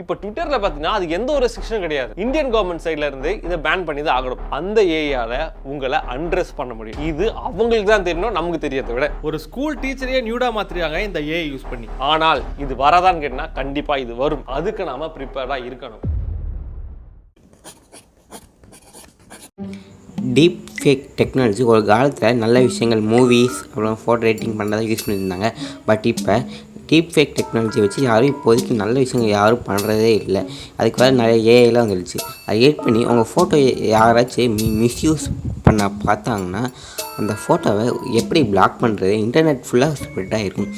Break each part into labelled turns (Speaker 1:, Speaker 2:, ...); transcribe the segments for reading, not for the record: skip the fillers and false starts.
Speaker 1: இப்போ ட்விட்டர்ல பாத்தீங்கன்னா அது எந்த ஒரு ரெஸ்ட்ரிக்ஷனும் கிடையாது. இந்தியன் கவர்மெண்ட் சைடுல இருந்து இதை பேன் பண்ணி தான் ஆகணும். அந்த ஏஐயால உங்களை அண்ட்ரெஸ் பண்ண முடியும். இது அவங்களுக்கு தான் தெரியணும், நமக்கு தெரியறதை விட. ஒரு ஸ்கூல் டீச்சரையே நியூடா மாத்திருக்காங்க இந்த ஏஐ யூஸ் பண்ணி. ஆனால் இது வரதான்னு கேட்டா கண்டிப்பா இது வரும். அதுக்கு நாம ப்ரிப்பேர்டா இருக்கணும்.
Speaker 2: டீப் ஃபேக் டெக்னாலஜி ஒரு காலத்தில் நல்ல விஷயங்கள் மூவிஸ் அப்புறம் ஃபோட்டோ எடிட்டிங் பண்ணுறதை யூஸ் பண்ணியிருந்தாங்க. பட் இப்போ டீப் ஃபேக் டெக்னாலஜி வச்சு யாரும் இப்போதைக்கு நல்ல விஷயங்கள் யாரும் பண்ணுறதே இல்லை. அதுக்கு வேறு நிறைய ஏஐலாம் வந்துடுச்சு. அதை எடிட் பண்ணி உங்கள் ஃபோட்டோ யாராச்சும் மிஸ்யூஸ் பண்ண பார்த்தாங்கன்னா அந்த ஃபோட்டோவை எப்படி பிளாக் பண்ணுறது, இன்டர்நெட் ஃபுல்லாக ஸ்ப்ரெட் ஆகிருக்கும்.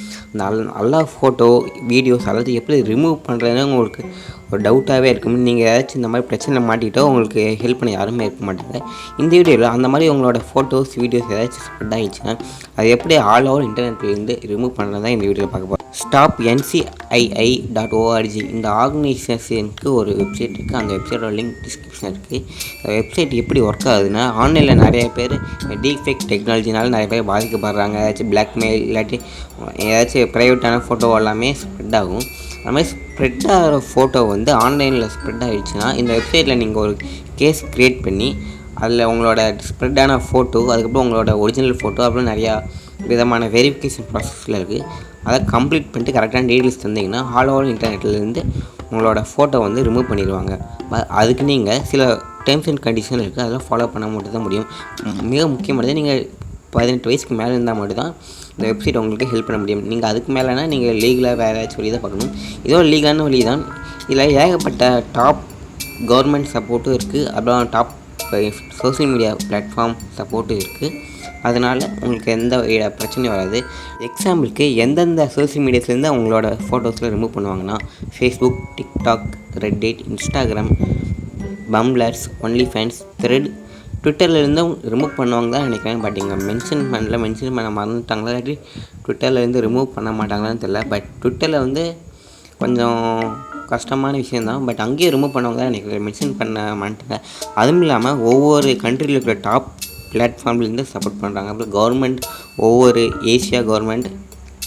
Speaker 2: நல்லா ஃபோட்டோ வீடியோஸ் எல்லாத்தையும் எப்படி ரிமூவ் பண்ணுறதுன்னு உங்களுக்கு ஒரு டவுட்டாகவே இருக்கும். நீங்கள் ஏதாச்சும் இந்த மாதிரி பிரச்சனை மாட்டிக்கிட்டோ உங்களுக்கு ஹெல்ப் பண்ண யாருமே இருக்க மாட்டாங்க. இந்த வீடியோவில் அந்த மாதிரி உங்களோட ஃபோட்டோஸ் வீடியோஸ் ஏதாச்சும் ஸ்ப்ரெட் ஆகிடுச்சுன்னா அது எப்படி ஆல் ஓவர் இன்டர்நெட்லேருந்து ரிமூவ் பண்ணுறது தான் இந்த வீடியோவில் பார்க்க போகிறோம். stopncii.org இந்த ஆர்கனைசேஷனுக்கு ஒரு வெப்சைட் இருக்குது. அந்த வெப்சைட்டோட லிங்க் டிஸ்கிரிப்ஷன் இருக்குது. இந்த வெப்சைட் எப்படி ஒர்க் ஆகுதுன்னா, ஆன்லைனில் நிறைய பேர் டீப்ஃபேக் டெக்னாலஜினால நிறைய பேர் பாதிக்கப்படுறாங்க. ஏதாச்சும் பிளாக்மெயில் இல்லாட்டி ஏதாச்சும் ப்ரைவேட்டான ஃபோட்டோ எல்லாமே ஸ்ப்ரெட் ஆகும். அது மாதிரி ஸ்ப்ரெட் ஆகிற ஃபோட்டோ வந்து ஆன்லைனில் ஸ்ப்ரெட் ஆகிடுச்சுன்னா இந்த வெப்சைட்டில் நீங்கள் ஒரு கேஸ் க்ரியேட் பண்ணி அதில் உங்களோட ஸ்ப்ரெட்டான ஃபோட்டோ, அதுக்கப்புறம் உங்களோட ஒரிஜினல் ஃபோட்டோ, அப்புறம் நிறையா விதமான வெரிஃபிகேஷன் ப்ராசஸில் இருக்குது. அதை கம்ப்ளீட் பண்ணிட்டு கரெக்டான டீட்டெயில்ஸ் தந்தீங்கன்னா ஆல் ஓவர் இன்டர்நெட்லேருந்து உங்களோட ஃபோட்டோ வந்து ரிமூவ் பண்ணிடுவாங்க. அதுக்கு நீங்கள் சில டேர்ம்ஸ் அண்ட் கண்டிஷன் இருக்குது, அதெல்லாம் ஃபாலோ பண்ண மட்டும் தான் முடியும். மிக முக்கியமானது நீங்கள் 18 வயசுக்கு மேலே இருந்தால் மட்டும்தான் இந்த வெப்சைட் உங்களுக்கு ஹெல்ப் பண்ண முடியும். நீங்கள் அதுக்கு மேலேனா நீங்கள் லீகலாக வேறு ஏதாச்சும் வழி தான் பார்க்கணும். இதோ லீகலான வழி தான். இதில் ஏகப்பட்ட டாப் கவர்மெண்ட் சப்போர்ட்டும் இருக்குது, அப்புறம் டாப் சோஷியல் மீடியா பிளாட்ஃபார்ம் சப்போர்ட்டும் இருக்குது. அதனால் உங்களுக்கு எந்த பிரச்சனையும் வராது. எக்ஸாம்பிளுக்கு எந்தெந்த சோஷியல் மீடியாஸ்லேருந்து அவங்களோட ஃபோட்டோஸில் ரிமூவ் பண்ணுவாங்கன்னா Facebook, TikTok, Reddit, Instagram, bumblers, OnlyFans, thread, ட்விட்டர்லேருந்தும் ரிமூவ் பண்ணுவாங்க தான் நினைக்கிறேன். பட் இங்கே மென்ஷன் பண்ண மறந்துட்டாங்களா, இல்லாட்டி ட்விட்டர்லேருந்து ரிமூவ் பண்ண மாட்டாங்களான்னு தெரியல. பட் ட்விட்டரில் வந்து கொஞ்சம் கஷ்டமான விஷயந்தான். பட் அங்கேயும் ரிமூவ் பண்ணுவாங்க தான் நினைக்கிறேன், மென்ஷன் பண்ண மாட்டாங்க. அதுவும் இல்லாமல் ஒவ்வொரு கண்ட்ரியில் இருக்கிற டாப் பிளாட்ஃபார்ம்லேருந்து சப்போர்ட் பண்ணுறாங்க. அப்புறம் கவர்மெண்ட் ஒவ்வொரு ஏஷியா கவர்மெண்ட்,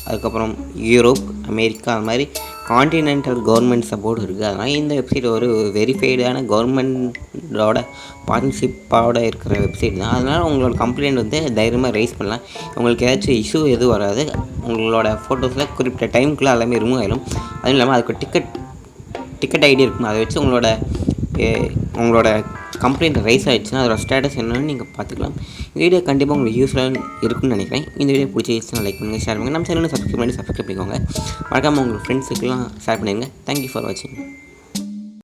Speaker 2: அதுக்கப்புறம் யூரோப், அமெரிக்கா, அது மாதிரி கான்டினென்டல் கவர்மெண்ட் சப்போர்ட் இருக்குது. அதனால் இந்த வெப்சைட் ஒரு வெரிஃபைடான கவர்மெண்டோட பார்ட்னர்ஷிப்போட இருக்கிற வெப்சைட் தான். அதனால் உங்களோட கம்ப்ளைண்ட் வந்து தைரியமாக ரைஸ் பண்ணலாம். உங்களுக்கு ஏதாச்சும் இஷ்யூ எதுவும் வராது. உங்களோட ஃபோட்டோஸில் குறிப்பிட்ட டைமுக்குள்ளே எல்லாமே ரிமூவ் ஆகிடும். அதுவும் இல்லாமல் அதுக்கு டிக்கெட் ஐடி இருக்கும். அதை வச்சு உங்களோட கம்ப்ளைண்ட் ரைஸ் ஆகிடுச்சுன்னா அதோட ஸ்டேட்டஸ் என்னன்னு நீங்கள் பார்த்துக்கலாம். இந்த வீடியோ கண்டிப்பாக உங்களுக்கு யூஸ்ஃபுல்லாக இருக்குன்னு நினைக்கிறேன். இந்த வீடியோ பிடிச்சிச்சுன்னா லைக் பண்ணுங்கள், ஷேர் பண்ணுங்கள். நம்ம சேனலை சப்ஸ்கிரைப் பண்ணிக்கோங்க. மறக்காமல் உங்கள் ஃப்ரெண்ட்ஸுக்கெல்லாம் ஷேர் பண்ணிடுங்க. தேங்க்யூ ஃபார் வாட்சிங்.